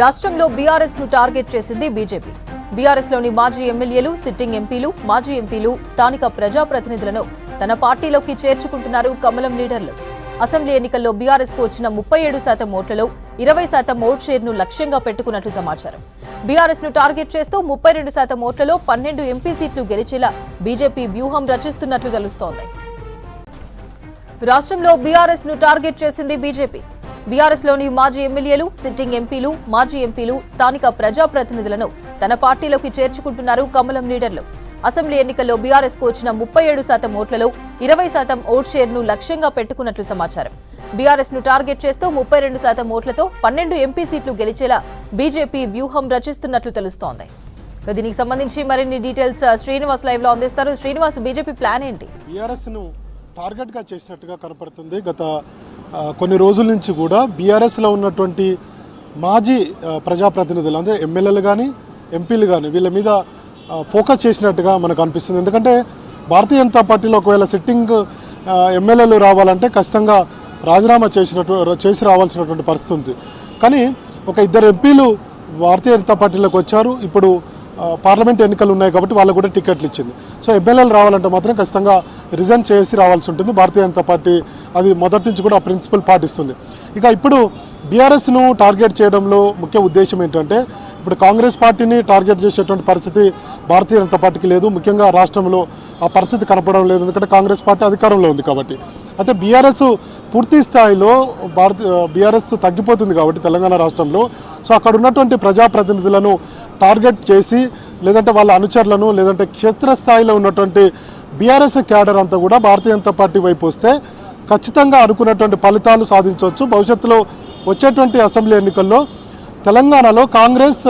రాష్ట్రంలో బీఆర్ఎస్ ను టార్గెట్ చేసింది బీజేపీ. బీఆర్ఎస్ లోని మాజీ ఎమ్మెల్యేలు, సిట్టింగ్ ఎంపీలు, మాజీ ఎంపీలు, స్థానిక ప్రజాప్రతినిధులను తన పార్టీలోకి చేర్చుకుంటున్నారు కమలం లీడర్లు. అసెంబ్లీ ఎన్నికల్లో బీఆర్ఎస్ కు వచ్చిన 37% ఓట్లలో 20% ఓట్ షేర్ ను లక్ష్యంగా పెట్టుకున్నట్లు సమాచారం. బీఆర్ఎస్ ను టార్గెట్ చేస్తూ 32% ఓట్లలో 12 ఎంపీ సీట్లు గెలిచేలా బీజేపీ వ్యూహం రచిస్తున్నట్లు తెలుస్తోంది. రాష్ట్రంలో బీఆర్ఎస్ ను టార్గెట్ చేసింది బీజేపీ. బీఆర్ఎస్ లోని మాజీ ఎమ్మెల్యేలు, సిట్టింగ్ ఎంపీలు, మాజీ ఎంపీలు, స్థానిక ప్రజాప్రతినిధులను తన పార్టీలోకి చేర్చుకుంటున్నారు కమలం లీడర్లు. అసెంబ్లీ ఎన్నికల్లో బీఆర్ఎస్ కు వచ్చిన 37% ఓట్లలో 20% ఓట్ షేర్ ను లక్ష్యంగా పెట్టుకున్నట్లు సమాచారం. బీఆర్ఎస్ ను టార్గెట్ చేస్తూ 32% ఓట్లతో 12 ఎంపీ సీట్లు గెలిచేలా బీజేపీ వ్యూహం రచిస్తున్నట్లు తెలుస్తోంది. దీనికి సంబంధించి మరిన్ని డీటెయిల్స్ శ్రీనివాస్ లైవ్ లో అందిస్తారు. శ్రీనివాస్, బీజేపీ ప్లాన్ ఏంటి? బీఆర్ఎస్ ను టార్గెట్ గా చేసినట్టుగా కనపడుతుంది. గత కొన్ని రోజుల నుంచి కూడా బీఆర్ఎస్లో ఉన్నటువంటి మాజీ ప్రజాప్రతినిధులు, అంటే ఎమ్మెల్యేలు కానీ ఎంపీలు కానీ వీళ్ళ మీద ఫోకస్ చేసినట్టుగా మనకు అనిపిస్తుంది. ఎందుకంటే భారతీయ జనతా పార్టీలో ఒకవేళ సిట్టింగ్ ఎమ్మెల్యేలు రావాలంటే ఖచ్చితంగా రాజీనామా చేసి రావాల్సినటువంటి పరిస్థితి ఉంది. కానీ ఒక 2 ఎంపీలు భారతీయ జనతా పార్టీలోకి వచ్చారు. ఇప్పుడు పార్లమెంట్ ఎన్నికలు ఉన్నాయి కాబట్టి వాళ్ళకు కూడా టికెట్లు ఇచ్చింది. సో ఎమ్మెల్యేలు రావాలంటే మాత్రం ఖచ్చితంగా రిజైన్ చేసి రావాల్సి ఉంటుంది. భారతీయ జనతా పార్టీ అది మొదటి నుంచి కూడా ఆ ప్రిన్సిపల్ పాటిస్తుంది. ఇక ఇప్పుడు బీఆర్ఎస్ను టార్గెట్ చేయడంలో ముఖ్య ఉద్దేశం ఏంటంటే, ఇప్పుడు కాంగ్రెస్ పార్టీని టార్గెట్ చేసేటువంటి పరిస్థితి భారతీయ జనతా పార్టీకి లేదు. ముఖ్యంగా రాష్ట్రంలో ఆ పరిస్థితి కనపడడం లేదు, ఎందుకంటే కాంగ్రెస్ పార్టీ అధికారంలో ఉంది కాబట్టి. అయితే బీఆర్ఎస్ పూర్తి స్థాయిలో బీఆర్ఎస్ తగ్గిపోతుంది కాబట్టి తెలంగాణ రాష్ట్రంలో. సో అక్కడ ఉన్నటువంటి ప్రజాప్రతినిధులను టార్గెట్ చేసి, లేదంటే వాళ్ళ అనుచరులను, లేదంటే క్షేత్రస్థాయిలో ఉన్నటువంటి బీఆర్ఎస్ క్యాడర్ అంతా కూడా భారతీయ జనతా పార్టీ వైపు వస్తే ఖచ్చితంగా అనుకున్నటువంటి ఫలితాలు సాధించవచ్చు. భవిష్యత్తులో వచ్చేటువంటి అసెంబ్లీ ఎన్నికల్లో తెలంగాణలో కాంగ్రెస్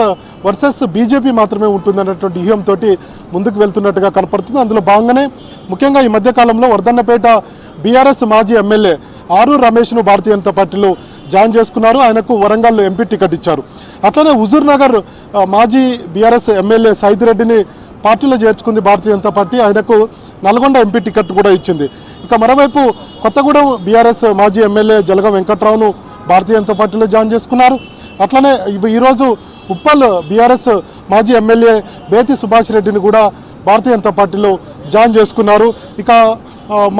వర్సెస్ బీజేపీ మాత్రమే ఉంటుందన్నటువంటి వ్యూహంతో ముందుకు వెళ్తున్నట్టుగా కనపడుతుంది. అందులో భాగంగానే ముఖ్యంగా ఈ మధ్యకాలంలో వర్ధన్నపేట బీఆర్ఎస్ మాజీ ఎమ్మెల్యే ఆరూర్ రమేష్ను భారతీయ జనతా పార్టీలో జాయిన్ చేసుకున్నారు. ఆయనకు వరంగల్ ఎంపీ టికెట్ ఇచ్చారు. అట్లనే హుజూర్ నగర్ మాజీ బీఆర్ఎస్ ఎమ్మెల్యే సైదిరెడ్డిని పార్టీలో చేర్చుకుంది భారతీయ జనతా పార్టీ. ఆయనకు నల్గొండ ఎంపీ టికెట్ కూడా ఇచ్చింది. ఇక మరోవైపు కొత్తగూడెం బీఆర్ఎస్ మాజీ ఎమ్మెల్యే జలగం వెంకట్రావును భారతీయ జనతా పార్టీలో జాయిన్ చేసుకున్నారు. అట్లనే ఈరోజు ఉప్పల్ బీఆర్ఎస్ మాజీ ఎమ్మెల్యే బేతి సుభాష్ రెడ్డిని కూడా భారతీయ జనతా పార్టీలో జాయిన్ చేసుకున్నారు. ఇక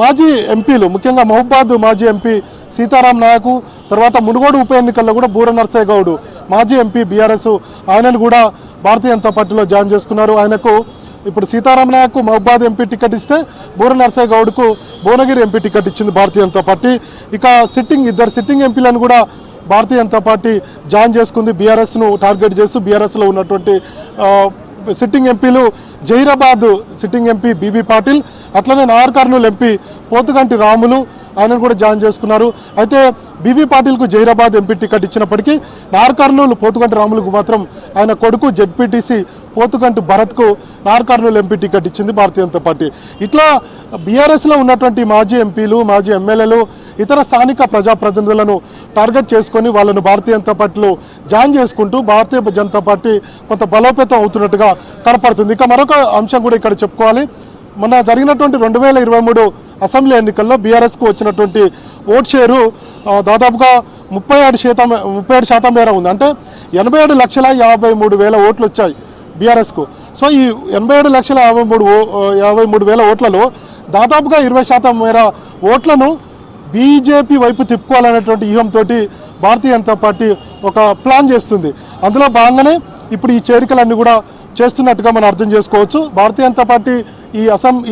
మాజీ ఎంపీలు, ముఖ్యంగా మహబూబాద్ మాజీ ఎంపీ సీతారాం నాయకు, తర్వాత మునుగోడు ఉప ఎన్నికల్లో కూడా బూర నర్సయ్య గౌడ్ మాజీ ఎంపీ బీఆర్ఎస్, ఆయనను కూడా భారతీయ జనతా పార్టీలో జాయిన్ చేసుకున్నారు. ఆయనకు ఇప్పుడు సీతారాం నాయకు మహబూబాద్ ఎంపీ టికెట్ ఇస్తే బూర నర్సయ్య గౌడ్కు భువనగిరి ఎంపీ టికెట్ ఇచ్చింది భారతీయ జనతా పార్టీ. ఇక ఇద్దరు సిట్టింగ్ ఎంపీలను కూడా భారతీయ జనతా పార్టీ జాయిన్ చేసుకుంది. బీఆర్ఎస్ను టార్గెట్ చేస్తూ బీఆర్ఎస్లో ఉన్నటువంటి సిట్టింగ్ ఎంపీలు జహీరాబాద్ సిట్టింగ్ ఎంపీ బీబీ పాటిల్, అట్లనే నాగర్ కర్నూలు ఎంపీ పోతుగంటి రాములు, ఆయనను కూడా జాయిన్ చేసుకున్నారు. అయితే బీబీ పాటిల్కు జహీరాబాద్ ఎంపీ టికెట్ ఇచ్చినప్పటికీ నాగర్ కర్నూలు పోతుగంటి రాములకు మాత్రం ఆయన కొడుకు జెడ్పీటీసీ పోతుగంటి భరత్కు నాగర్ కర్నూలు ఎంపీ టికెట్ ఇచ్చింది భారతీయ జనతా పార్టీ. ఇట్లా బీఆర్ఎస్లో ఉన్నటువంటి మాజీ ఎంపీలు, మాజీ ఎమ్మెల్యేలు, ఇతర స్థానిక ప్రజాప్రతినిధులను టార్గెట్ చేసుకొని వాళ్ళను భారతీయ జనతా పార్టీలో జాయిన్ చేసుకుంటూ భారతీయ జనతా పార్టీ కొంత బలోపేతం అవుతున్నట్టుగా కనపడుతుంది. ఇక మరొక అంశం కూడా ఇక్కడ చెప్పుకోవాలి. మొన్న జరిగినటువంటి 2023 అసెంబ్లీ ఎన్నికల్లో బీఆర్ఎస్కు వచ్చినటువంటి ఓట్ షేరు దాదాపుగా 37% మేర ఉంది. అంటే 87,53,000 ఓట్లు వచ్చాయి బీఆర్ఎస్కు. సో ఈ 87,53,000 ఓట్లలో దాదాపుగా 20% మేర ఓట్లను బీజేపీ వైపు తిప్పుకోవాలనేటువంటి వ్యూహంతో భారతీయ జనతా పార్టీ ఒక ప్లాన్ చేస్తుంది. అందులో భాగంగానే ఇప్పుడు ఈ చేరికలన్నీ కూడా చేస్తున్నట్టుగా మనం అర్థం చేసుకోవచ్చు. భారతీయ జనతా పార్టీ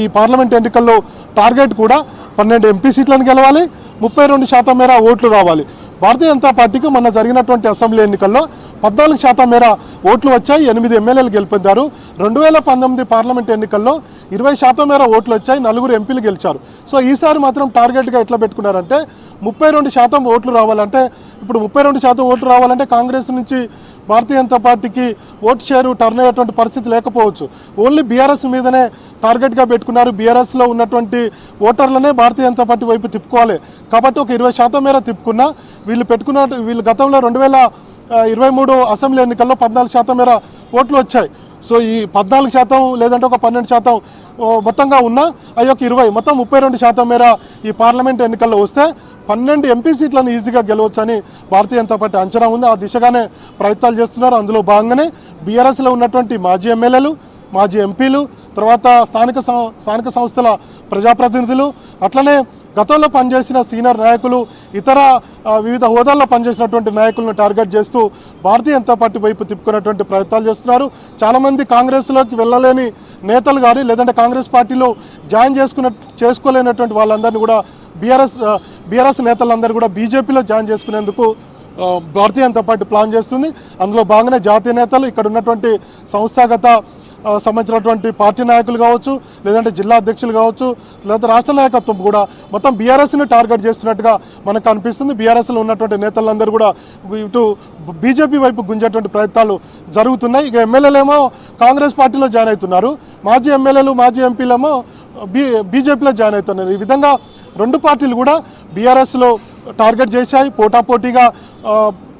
ఈ పార్లమెంట్ ఎన్నికల్లో టార్గెట్ కూడా 12 ఎంపీ సీట్లను గెలవాలి, 32% మేర ఓట్లు రావాలి. భారతీయ జనతా పార్టీకి మొన్న జరిగినటువంటి అసెంబ్లీ ఎన్నికల్లో 14% మేర ఓట్లు వచ్చాయి, 8 ఎమ్మెల్యేలు గెలుపొందారు. 2019 పార్లమెంట్ ఎన్నికల్లో 20% మేర ఓట్లు వచ్చాయి, 4 ఎంపీలు గెలిచారు. సో ఈసారి మాత్రం టార్గెట్గా ఎట్లా పెట్టుకున్నారంటే 32% ఓట్లు రావాలంటే, ఇప్పుడు 32% ఓట్లు రావాలంటే కాంగ్రెస్ నుంచి భారతీయ జనతా పార్టీకి ఓటు షేరు టర్న్ అయ్యేటువంటి పరిస్థితి లేకపోవచ్చు. ఓన్లీ బీఆర్ఎస్ మీదనే టార్గెట్గా పెట్టుకున్నారు. బీఆర్ఎస్లో ఉన్నటువంటి ఓటర్లనే భారతీయ జనతా పార్టీ వైపు తిప్పుకోవాలి కాబట్టి ఒక 20% మేర తిప్పుకున్నా వీళ్ళు గతంలో 2023 అసెంబ్లీ ఎన్నికల్లో 14% మేర ఓట్లు వచ్చాయి. సో ఈ 14% లేదంటే ఒక 12% మొత్తంగా ఉన్న ఆ యొక్క 20 మొత్తం 32% మేర ఈ పార్లమెంట్ ఎన్నికల్లో వస్తే 12 ఎంపీ సీట్లను ఈజీగా గెలవచ్చని భారతీయ జనతా పార్టీ అంచనా ఉంది. ఆ దిశగానే ప్రయత్నాలు చేస్తున్నారు. అందులో భాగంగానే బీఆర్ఎస్లో ఉన్నటువంటి మాజీ ఎమ్మెల్యేలు, మాజీ ఎంపీలు, తర్వాత స్థానిక సంస్థల ప్రజాప్రతినిధులు, అట్లనే గతంలో పనిచేసిన సీనియర్ నాయకులు, ఇతర వివిధ హోదాల్లో పనిచేసినటువంటి నాయకులను టార్గెట్ చేస్తూ భారతీయ జనతా పార్టీ వైపు తిప్పుకునేటువంటి ప్రయత్నాలు చేస్తున్నారు. చాలామంది కాంగ్రెస్లోకి వెళ్ళలేని నేతలు కానీ, లేదంటే కాంగ్రెస్ పార్టీలో జాయిన్ చేసుకోలేనటువంటి వాళ్ళందరినీ కూడా బీఆర్ఎస్ నేతలందరూ కూడా బీజేపీలో జాయిన్ చేసుకునేందుకు భారతీయ జనతా పార్టీ ప్లాన్ చేస్తుంది. అందులో భాగంగానే జాతీయ నేతలు, ఇక్కడ ఉన్నటువంటి సంస్థాగత సంబంధించినటువంటి పార్టీ నాయకులు కావచ్చు, లేదంటే జిల్లా అధ్యక్షులు కావచ్చు, లేదంటే రాష్ట్ర నాయకత్వం కూడా మొత్తం బీఆర్ఎస్ని టార్గెట్ చేస్తున్నట్టుగా మనకు అనిపిస్తుంది. బీఆర్ఎస్లో ఉన్నటువంటి నేతలందరూ కూడా ఇటు బీజేపీ వైపు గుంజేటువంటి ప్రయత్నాలు జరుగుతున్నాయి. ఇక ఎమ్మెల్యేలేమో కాంగ్రెస్ పార్టీలో జాయిన్ అవుతున్నారు, మాజీ ఎమ్మెల్యేలు, మాజీ ఎంపీలేమో బీజేపీలో జాయిన్ అవుతున్నారు. ఈ విధంగా రెండు పార్టీలు కూడా బీఆర్ఎస్లో టార్గెట్ చేశాయి. పోటాపోటీగా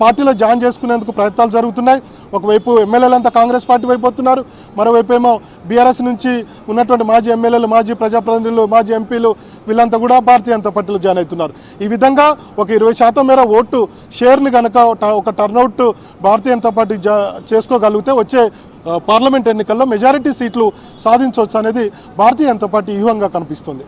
పార్టీలో జాయిన్ చేసుకునేందుకు ప్రయత్నాలు జరుగుతున్నాయి. ఒకవైపు ఎమ్మెల్యేలంతా కాంగ్రెస్ పార్టీ వైపు వస్తున్నారు, మరోవైపు ఏమో బీఆర్ఎస్ నుంచి ఉన్నటువంటి మాజీ ఎమ్మెల్యేలు, మాజీ ప్రజాప్రతినిధులు, మాజీ ఎంపీలు వీళ్ళంతా కూడా భారతీయ జనతా పార్టీలో జాయిన్ అవుతున్నారు. ఈ విధంగా ఒక 20% మేర ఓటు షేర్ని కనుక ఒక టర్నౌట్ భారతీయ జనతా పార్టీ చేసుకోగలిగితే వచ్చే పార్లమెంట్ ఎన్నికల్లో మెజారిటీ సీట్లు సాధించవచ్చు అనేది భారతీయ జనతా పార్టీ వ్యూహంగా కనిపిస్తుంది.